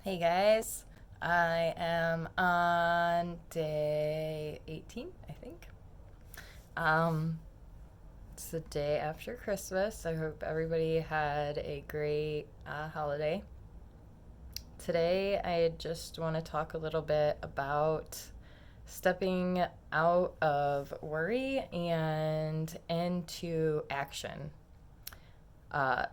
Hey guys, I am on day 18, I think. Um, it's the day after Christmas. I hope everybody had a great holiday. Today, I just want to talk a little bit about stepping out of worry and into action.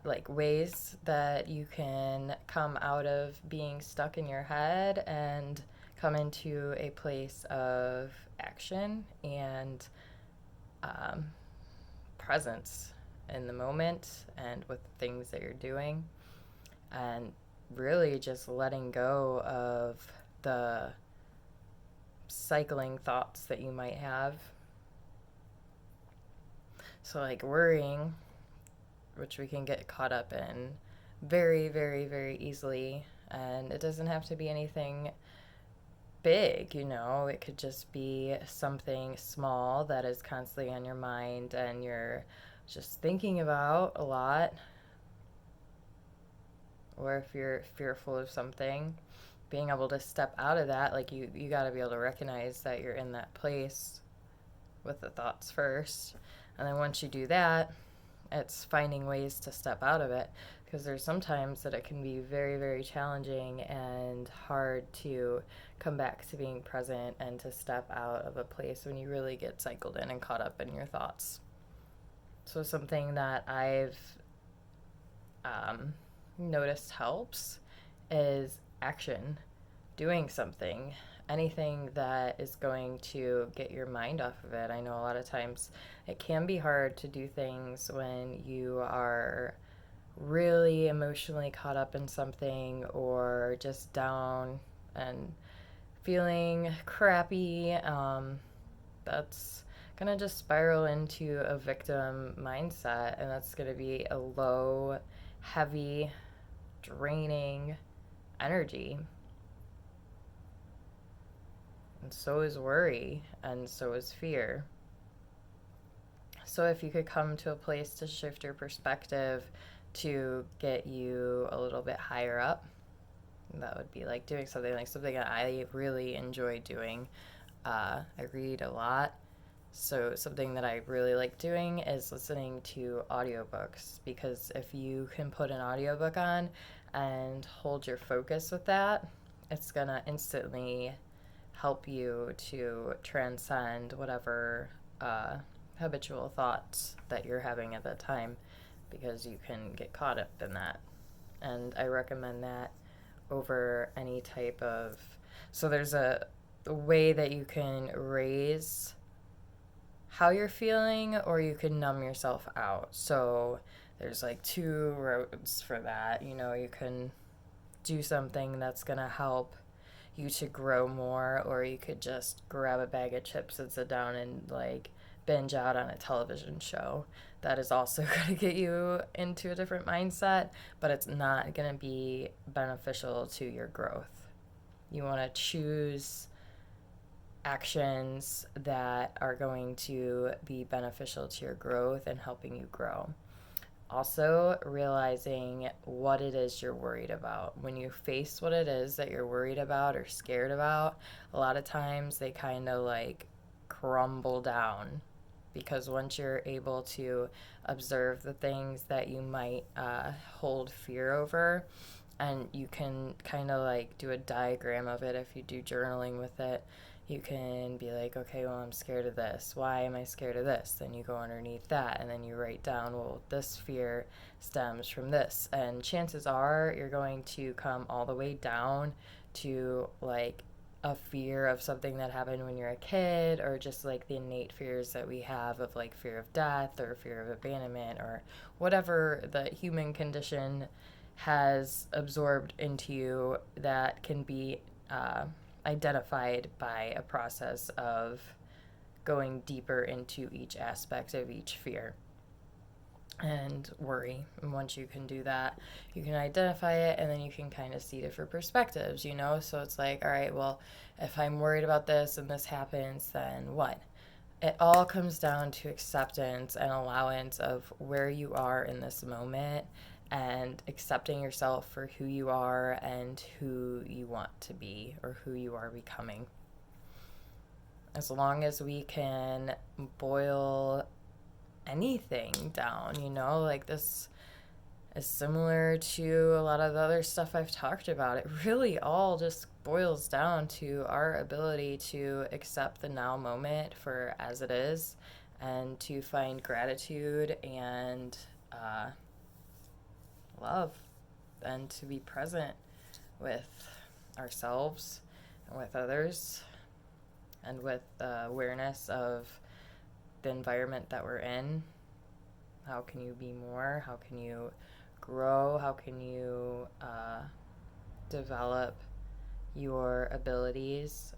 Like ways that you can come out of being stuck in your head and come into a place of action and um, presence in the moment and with the things that you're doing, and really just letting go of the cycling thoughts that you might have. So, like worrying, which we can get caught up in very, very, very easily. And it doesn't have to be anything big, it could just be something small that is constantly on your mind and you're just thinking about a lot. Or if you're fearful of something, being able to step out of that, like you got to be able to recognize that you're in that place with the thoughts first. And then once you do that, it's finding ways to step out of it, because there's sometimes that it can be very, very challenging and hard to come back to being present and to step out of a place when you really get cycled in and caught up in your thoughts. So, something that I've um, noticed helps is action, doing something, anything that is going to get your mind off of it. I know a lot of times it can be hard to do things when you are really emotionally caught up in something or just down and feeling crappy. That's going to just spiral into a victim mindset, and that's going to be a low, heavy, draining energy. And so is worry, and so is fear. So, if you could come to a place to shift your perspective to get you a little bit higher up, that would be like doing something that I really enjoy doing. I read a lot. So, something that I really like doing is listening to audiobooks, because if you can put an audiobook on and hold your focus with that, it's going to instantly help you to transcend whatever habitual thoughts that you're having at that time, because you can get caught up in that. And I recommend that over any type of. So, there's a way that you can raise how you're feeling, or you can numb yourself out. So, there's like two roads for that. You can do something that's going to help you to grow more, or you could just grab a bag of chips and sit down and like binge out on a television show. That is also going to get you into a different mindset, but it's not going to be beneficial to your growth. You want to choose actions that are going to be beneficial to your growth and helping you grow. Also, realizing what it is you're worried about. When you face what it is that you're worried about or scared about, a lot of times they kind of like crumble down, because once you're able to observe the things that you might hold fear over, and you can kind of like do a diagram of it if you do journaling with it. You can be like, okay, well, I'm scared of this. Why am I scared of this? Then you go underneath that and then you write down, well, this fear stems from this. And chances are you're going to come all the way down to like a fear of something that happened when you're a kid, or just like the innate fears that we have of like fear of death or fear of abandonment or whatever the human condition has absorbed into you, that can be identified by a process of going deeper into each aspect of each fear and worry. And once you can do that, you can identify it, and then you can kind of see different perspectives. So it's like, all right, well, if I'm worried about this and this happens, then what? It all comes down to acceptance and allowance of where you are in this moment, and accepting yourself for who you are and who you want to be or who you are becoming. As long as we can boil anything down, like this is similar to a lot of the other stuff I've talked about. It really all just boils down to our ability to accept the now moment for as it is and to find gratitude and love and to be present with ourselves and with others and with awareness of the environment that we're in. How can you be more? How can you grow? How can you develop your abilities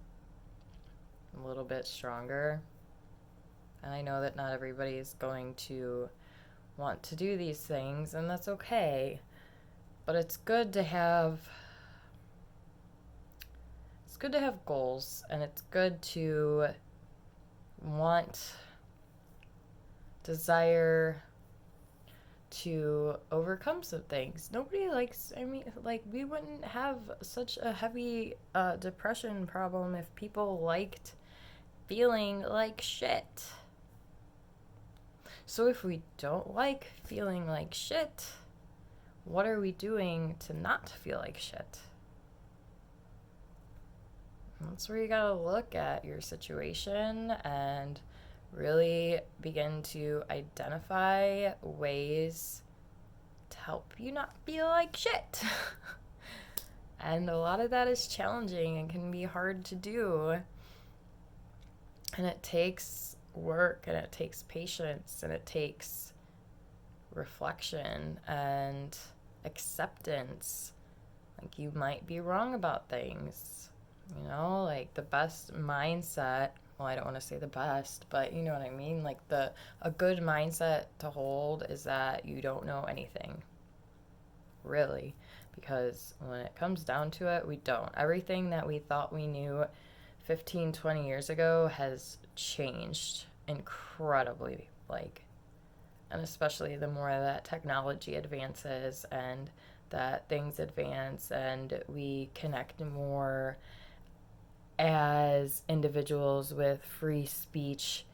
a little bit stronger? And I know that not everybody is going to want to do these things, and that's okay. But it's good to have goals, and it's good to desire to overcome some things. Nobody likes, we wouldn't have such a heavy depression problem if people liked feeling like shit. So if we don't like feeling like shit, what are we doing to not feel like shit? That's where you gotta look at your situation and really begin to identify ways to help you not feel like shit. And a lot of that is challenging and can be hard to do. And it takes work, and it takes patience, and it takes reflection and acceptance. Like, you might be wrong about things. Like the best mindset, well, I don't want to say the best, but you know what I mean? Like a good mindset to hold is that you don't know anything, really, because when it comes down to it, we don't. Everything that we thought we knew 15, 20 years ago has changed incredibly, and especially the more that technology advances and that things advance and we connect more as individuals with free speech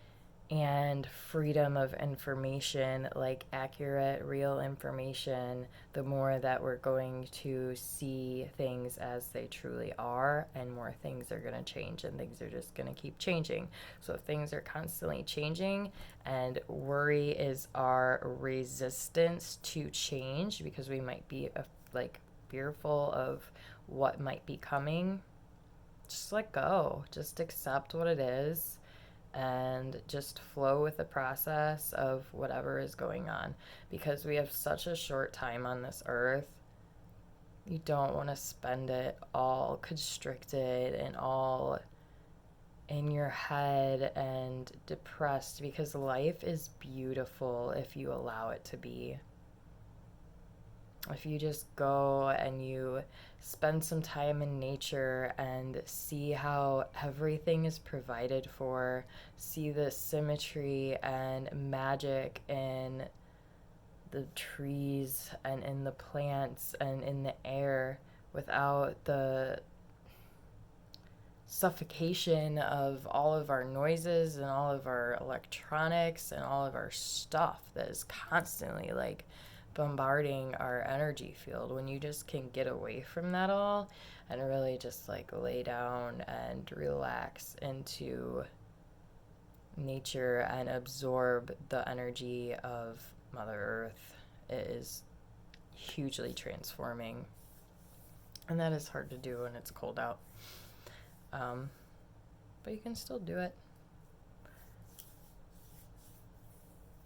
and freedom of information, like accurate, real information, the more that we're going to see things as they truly are, and more things are going to change, and things are just going to keep changing. So if things are constantly changing, and worry is our resistance to change because we might be fearful of what might be coming, just let go. Just accept what it is and just flow with the process of whatever is going on, because we have such a short time on this earth. You don't want to spend it all constricted and all in your head and depressed, because life is beautiful if you allow it to be. If you just go and you spend some time in nature and see how everything is provided for, see the symmetry and magic in the trees and in the plants and in the air without the suffocation of all of our noises and all of our electronics and all of our stuff that is constantly bombarding our energy field. When you just can get away from that all and really just lay down and relax into nature and absorb the energy of Mother Earth, it is hugely transforming. And that is hard to do when it's cold out. But you can still do it.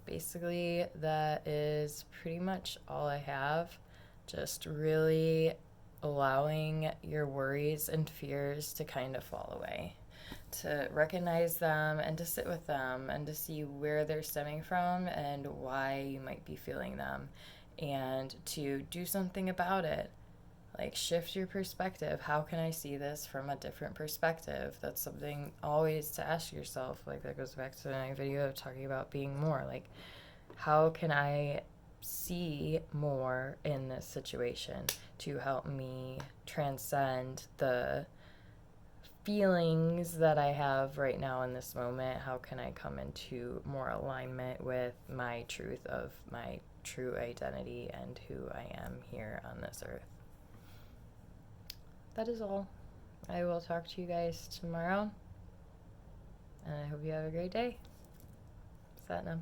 Basically, that is pretty much all I have. Just really allowing your worries and fears to kind of fall away, to recognize them and to sit with them and to see where they're stemming from and why you might be feeling them, and to do something about it. Shift your perspective. How can I see this from a different perspective? That's something always to ask yourself. That goes back to my video of talking about being more. How can I see more in this situation to help me transcend the feelings that I have right now in this moment? How can I come into more alignment with my truth of my true identity and who I am here on this earth? That is all. I will talk to you guys tomorrow, and I hope you have a great day. Satnam.